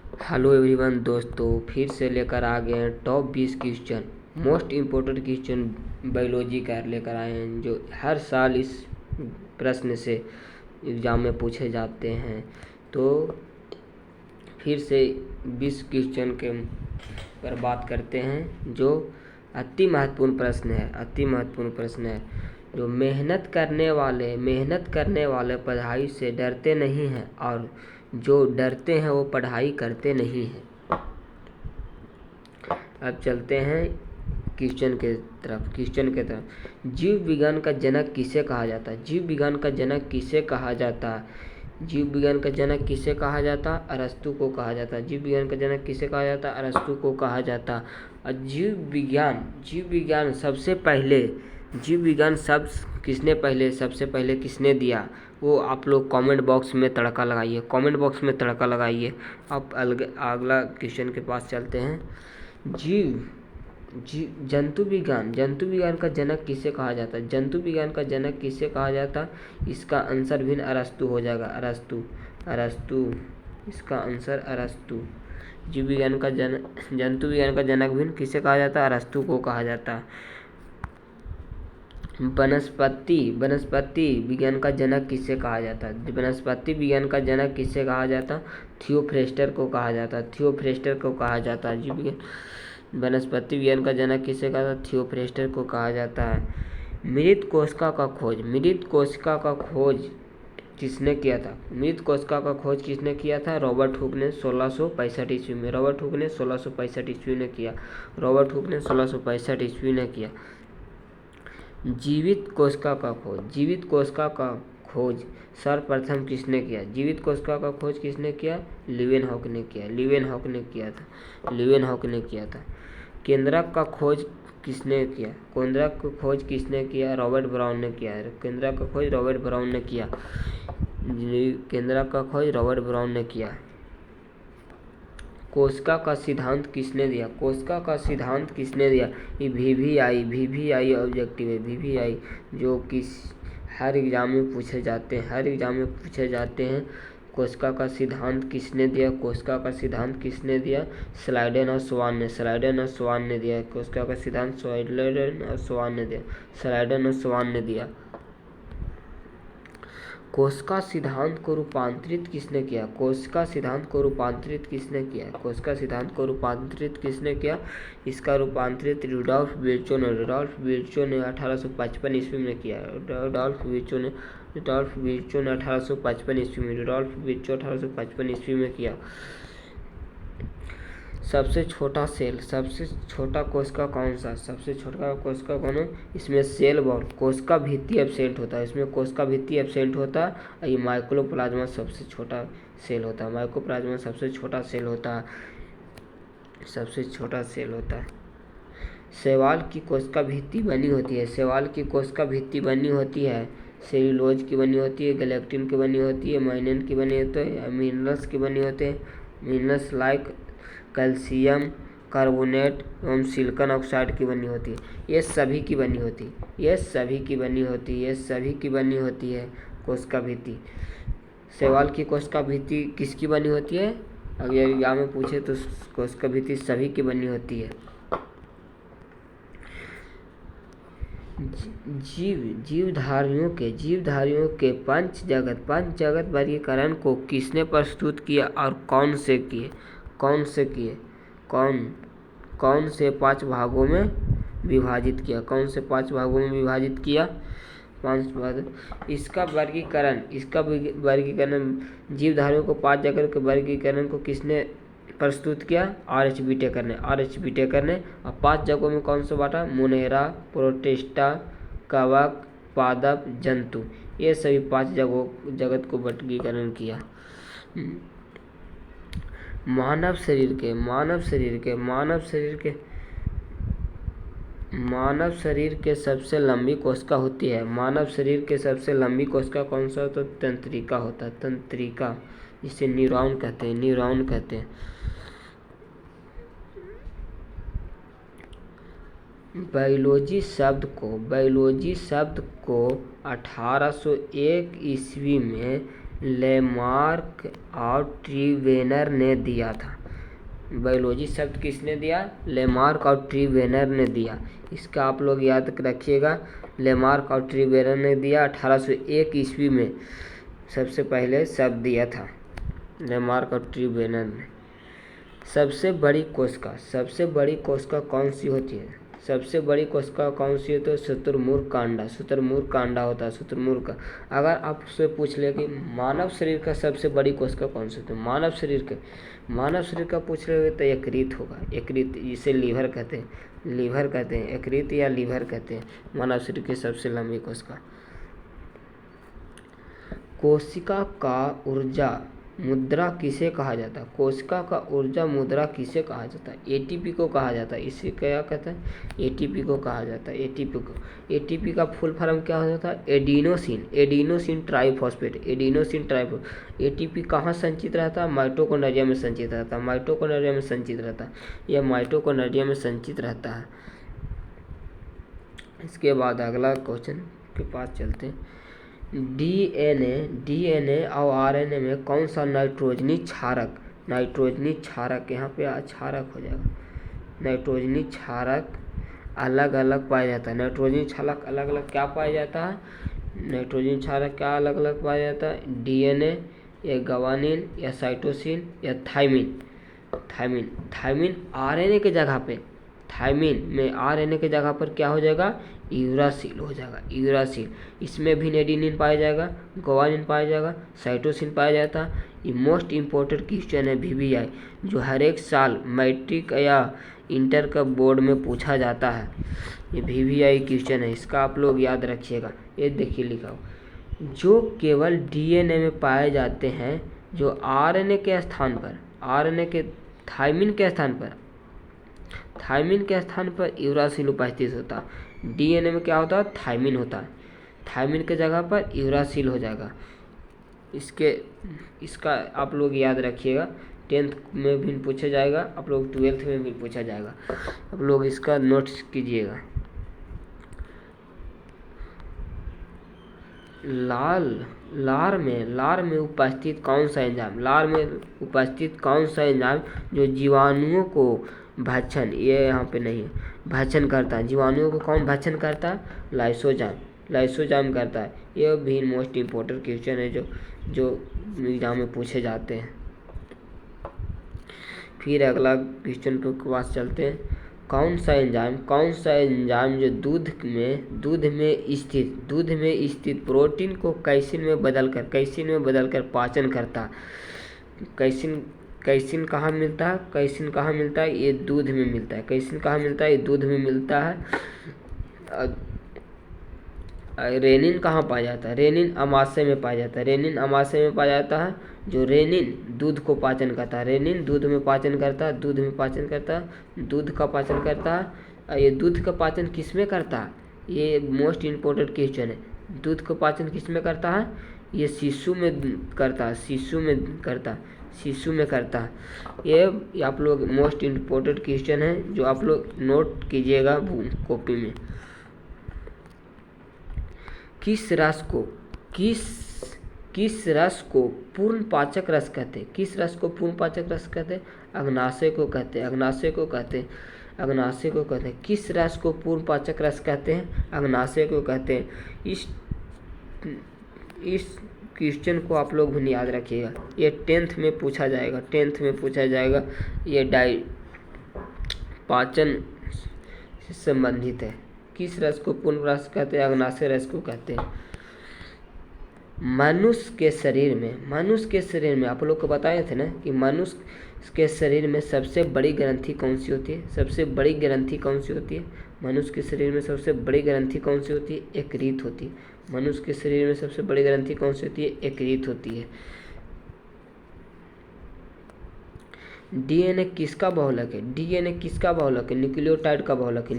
Hello everyone दोस्तों, फिर से लेकर आ गए हैं top 20 question. Most important question biology का लेकर आए हैं, जो हर साल इस प्रश्न से एग्ज़ाम में पूछे जाते हैं। तो फिर से 20 क्वेश्चन के पर बात करते हैं, जो अति महत्वपूर्ण प्रश्न है। जो मेहनत करने वाले पढ़ाई से डरते नहीं हैं, और जो डरते हैं वो पढ़ाई करते नहीं हैं। अब चलते हैं क्वेश्चन के तरफ। जीव विज्ञान का जनक किसे कहा जाता है? जीव विज्ञान का जनक किसे कहा जाता है? अरस्तु को कहा जाता है। जीव विज्ञान का जनक किसे कहा जाता है? अरस्तु को कहा जाता। और जीव विज्ञान सबसे पहले सबसे पहले किसने दिया? वो आप लोग कमेंट बॉक्स में तड़का लगाइए। अब अगला क्वेश्चन के पास चलते हैं। जंतु विज्ञान का जनक किसे कहा जाता है? जंतु विज्ञान का जनक किसे कहा जाता? इसका आंसर भी अरस्तु हो जाएगा। अरस्तु इसका आंसर अरस्तु। जंतु विज्ञान का जनक भी किसे कहा जाता? अरस्तु को कहा जाता। वनस्पति विज्ञान का जनक किसे कहा जाता? वनस्पति विज्ञान का जनक किसे कहा जाता? थियोफ्रेस्टर को कहा जाता। जीव विज्ञान वनस्पति विज्ञान का जनक किसे कहा जाता? थियोफ्रेस्टर को कहा जाता है। मृत कोशिका का खोज किसने किया था? रॉबर्ट हुक ने 1665 ईस्वी में। रॉबर्ट हुक ने 1665 ईस्वी में किया। जीवित कोशिका का खोज सर्वप्रथम किसने किया? जीवित कोशिका का खोज किसने किया? लीवेनहॉक ने किया था। केंद्रक का खोज किसने किया? रॉबर्ट ब्राउन ने किया। केंद्रक का खोज रॉबर्ट ब्राउन ने किया। कोशिका का सिद्धांत किसने दिया? ये VVI ऑब्जेक्टिव है। VVI जो कि हर एग्जाम में पूछे जाते हैं। कोशिका का सिद्धांत किसने दिया? स्लाइडेन और स्वान ने दिया। कोशिका का सिद्धांत स्लाइडेन और स्वान ने दिया। कोशिका सिद्धांत को रूपांतरित किसने किया? इसका रूपांतरित रुडॉल्फ विर्चो ने 1855 ईस्वी में किया। रुडॉल्फ विर्चो ने 1855 ईस्वी में किया। सबसे छोटा कोशिका कौन सा? इसमें सेल वॉल कोशिका भित्ति एब्सेंट होता है। ये माइक्रोप्लाज्मा सबसे छोटा सेल होता है। शैवाल की कोशिका भित्ति बनी होती है। सेल्यूलोज की बनी होती है, गैलेक्टिन की बनी होती है, माइनिन की बनी होती है, मिनरल्स की बनी होते हैं। मिनरल्स लाइक कैल्शियम कार्बोनेट एवं सिलिकॉन ऑक्साइड की बनी होती है। ये सभी की बनी होती है कोशिका भित्ति। शैवाल की कोशिका भित्ति किसकी बनी होती है? अगर एग्जाम में पूछे तो कोशिका भित्ति सभी की बनी होती है। जीवधारियों के पंच जगत वर्गीकरण को किसने प्रस्तुत किया और कौन से किए? कौन से 5 भागों में विभाजित किया? 5 भाग। इसका वर्गीकरण जीवधारियों को 5 जगत के वर्गीकरण को किसने प्रस्तुत किया? R.H. विटेकर ने। और 5 जगहों में कौन सा बांटा? मोनेरा, प्रोटिस्टा, कवक, पादप, जंतु। ये सभी 5 जगत को वर्गीकरण किया। मानव शरीर के सबसे लंबी कोशिका होती है। मानव शरीर के सबसे लंबी कोशिका कौन सा होता है? तंत्रिका, जिसे न्यूरॉन कहते हैं। बायोलॉजी शब्द को 1801 ईस्वी में लेमार्क और ट्रीवेनर ने दिया था। बायोलॉजी शब्द किसने दिया? लेमार्क और ट्रीवेनर ने दिया। इसका आप लोग याद रखिएगा, लेमार्क और ट्रीवेनर ने दिया। 1801 ईस्वी में सबसे पहले शब्द दिया था लेमार्क और ट्रीवेनर ने। सबसे बड़ी कोशिका कौन सी होती है? सबसे बड़ी कोशिका कौन सी होती है? शुतुरमुर्ग कांडा होता है शुतुरमुर्ग का। अगर आपसे पूछ ले कि मानव शरीर का सबसे बड़ी कोशिका कौन सी होती है, मानव शरीर का पूछ ले तो यकृत होगा। यकृत, जिसे लीवर कहते हैं, यकृत या लीवर कहते हैं मानव शरीर की सबसे लंबी कोशिका। कोशिका का ऊर्जा मुद्रा किसे कहा जाता है? कोशिका का ऊर्जा मुद्रा किसे कहा जाता है? एटीपी को कहा जाता है। इसे क्या कहते हैं? एटीपी को कहा जाता है। एटीपी का फुल फॉर्म क्या हो जाता है? Adenosine triphosphate. एटीपी कहाँ संचित रहता है? माइटोकॉन्ड्रिया में संचित रहता है। यह माइटोकॉन्ड्रिया में संचित रहता है। इसके बाद अगला क्वेश्चन के पास चलते हैं। डीएनए और आरएनए में कौन सा नाइट्रोजनी क्षारक यहाँ पे क्षारक हो जाएगा। नाइट्रोजनी क्षारक अलग अलग पाया जाता है। नाइट्रोजनी क्षारक अलग अलग क्या पाया जाता है? नाइट्रोजन क्षारक क्या अलग अलग पाया जाता है? डीएनए या ग्वानिन या साइटोसिन या थायमिन आरएनए के जगह पे, थायमिन में आरएनए के जगह पर क्या हो जाएगा? यूरासिल हो जाएगा। इसमें भी एडेनिन पाया जाएगा, ग्वानिन पाया जाएगा, साइटोसिन पाया जाता है। ये मोस्ट इम्पोर्टेंट क्वेश्चन है VVI, जो हर एक साल मैट्रिक या इंटर का बोर्ड में पूछा जाता है। ये VVI क्वेश्चन है, इसका आप लोग याद रखिएगा। ये देखिए लिखा हो, जो केवल डीएनए में पाए जाते हैं, जो आरएनए के स्थान पर, थायमिन के स्थान पर यूरासिल उपस्थित होता है। डीएनए में क्या होता है? थायमिन होता है। थायमिन के जगह पर यूरासिल हो जाएगा। इसका आप लोग याद रखिएगा। 10th में भी पूछा जाएगा, आप लोग 12th में भी पूछा जाएगा। आप लोग इसका नोट्स कीजिएगा। लार में उपस्थित कौन सा एंजाइम जो जीवाणुओं को भक्षण, ये यहाँ पे नहीं है, भक्षण करता है। जीवाणुओं को कौन भक्षण करता है? लाइसोजाइम करता है। ये भी मोस्ट इम्पोर्टेंट क्वेश्चन है जो एग्जाम में पूछे जाते हैं। फिर अगला क्वेश्चन के पास चलते हैं। कौन सा एंजाइम जो दूध में स्थित प्रोटीन को कैसिन में बदलकर पाचन करता है? कैसिन कहाँ मिलता है? ये दूध में मिलता है। कैसिन कहाँ मिलता है? ये दूध में मिलता है। रेनिन कहाँ पाया जाता है? रेनिन अमाशय में पाया जाता है। जो रेनिन दूध को पाचन करता है, दूध का पाचन करता है। ये दूध का पाचन किस में करता है? ये मोस्ट इम्पोर्टेंट क्वेश्चन है। दूध का पाचन किस में करता है? ये शिशु में करता है। ये आप लोग मोस्ट इम्पोर्टेंट क्वेश्चन है, जो आप लोग नोट कीजिएगा कॉपी में। किस रस को पूर्ण पाचक रस कहते हैं? अग्नाशय को कहते हैं। किस रस को पूर्ण पाचक रस कहते हैं? अग्नाशय को कहते हैं। इस क्वेश्चन को आप लोग भी याद रखिएगा। ये 10th में पूछा जाएगा। ये पाचन से संबंधित है। किस रस को पूर्ण रस कहते हैं? अग्नाशय रस को कहते हैं। मनुष्य के शरीर में आप लोग को बताए थे ना कि मनुष्य के शरीर में सबसे बड़ी ग्रंथि कौन सी होती है? मनुष्य के शरीर में सबसे बड़ी ग्रंथि कौन सी होती है? यकृत होती है। मनुष्य के शरीर में सबसे बड़ी ग्रंथि कौन सी होती है? यकृत होती है। डीएनए किसका बहुलक है? न्यूक्लियोटाइड का बहुलक है।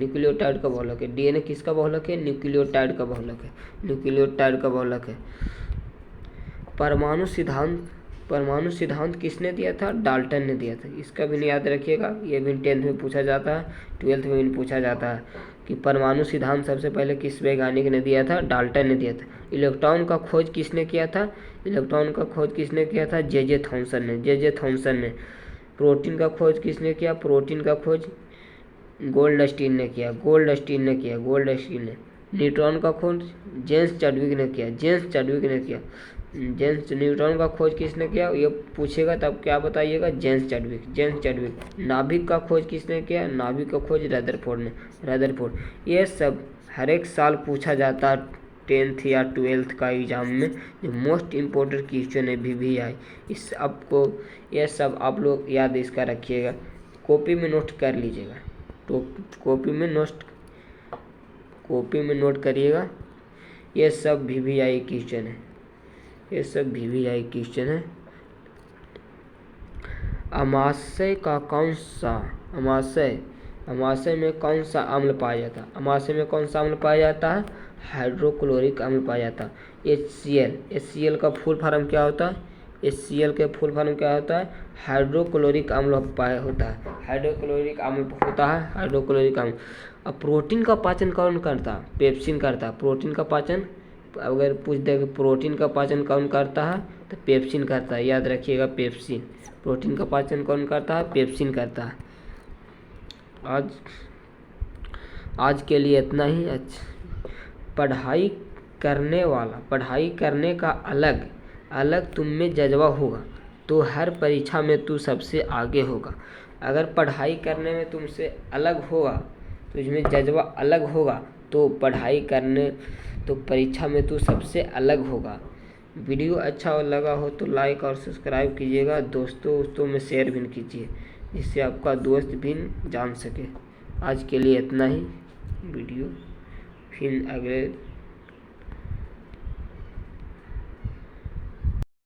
डीएनए किसका बहुलक है? न्यूक्लियोटाइड का बहुलक है। परमाणु सिद्धांत परमाणु सिद्धांत किसने दिया था? डाल्टन ने दिया था। इसका भी नहीं याद रखिएगा, ये भी 10th में पूछा जाता है, 12th में भी पूछा जाता है कि परमाणु सिद्धांत सबसे पहले किस वैज्ञानिक ने दिया था? डाल्टन ने दिया था। इलेक्ट्रॉन का खोज किसने किया था? इलेक्ट्रॉन का खोज किसने किया था? जे थॉमसन ने। जे थॉमसन ने। प्रोटीन का खोज किसने किया? प्रोटीन का खोज गोल्डस्टीन ने किया। गोल्डस्टीन ने किया। गोल्डस्टीन ने। न्यूट्रॉन का खोज जेम्स चैडविक ने किया। जेम्स चैडविक ने किया। जेम्स न्यूट्रॉन का खोज किसने किया? ये पूछेगा तब क्या बताइएगा? James Chadwick. James Chadwick. नाभिक का खोज किसने किया? नाभिक का खोज रदरफोर्ड ने। रदरफोर्ड। ये सब हर एक साल पूछा जाता है 10th या 12th का एग्जाम में। जो मोस्ट इम्पोर्टेंट क्वेश्चन है VVI, इस आपको ये सब आप लोग याद इसका रखिएगा, कॉपी में नोट कर लीजिएगा। तो कॉपी में नोट करिएगा। ये सब VVI क्वेश्चन है। ये सब VVI क्वेश्चन है। अमाशय का कौन सा अमाशय में कौन सा अम्ल पाया जाता है? अमाशय में कौन सा अम्ल पाया जाता है? हाइड्रोक्लोरिक अम्ल पाया जाता है। HCl का फुल फॉर्म क्या होता है? HCl के फुल फॉर्म क्या होता है? हाइड्रोक्लोरिक अम्ल होता है। हाइड्रोक्लोरिक अम्ल होता है। हाइड्रोक्लोरिक अम्ल। अब प्रोटीन का पाचन कौन करता है? पेप्सिन करता है। प्रोटीन का पाचन अगर पूछ दे प्रोटीन का पाचन कौन करता है तो पेप्सिन करता है। याद रखिएगा, पेप्सिन। प्रोटीन का पाचन कौन करता है? पेप्सिन करता है। आज के लिए इतना ही। अच्छा, पढ़ाई करने का अलग तुम में जज्बा होगा तो हर परीक्षा में तू सबसे आगे होगा। अगर पढ़ाई करने में तुमसे अलग होगा, तुझमें जज्बा अलग होगा तो परीक्षा में तू सबसे अलग होगा। वीडियो अच्छा लगा हो तो लाइक और सब्सक्राइब कीजिएगा। दोस्तों में शेयर भी कीजिए, जिससे आपका दोस्त भी जान सके। आज के लिए इतना ही। वीडियो फिर अगले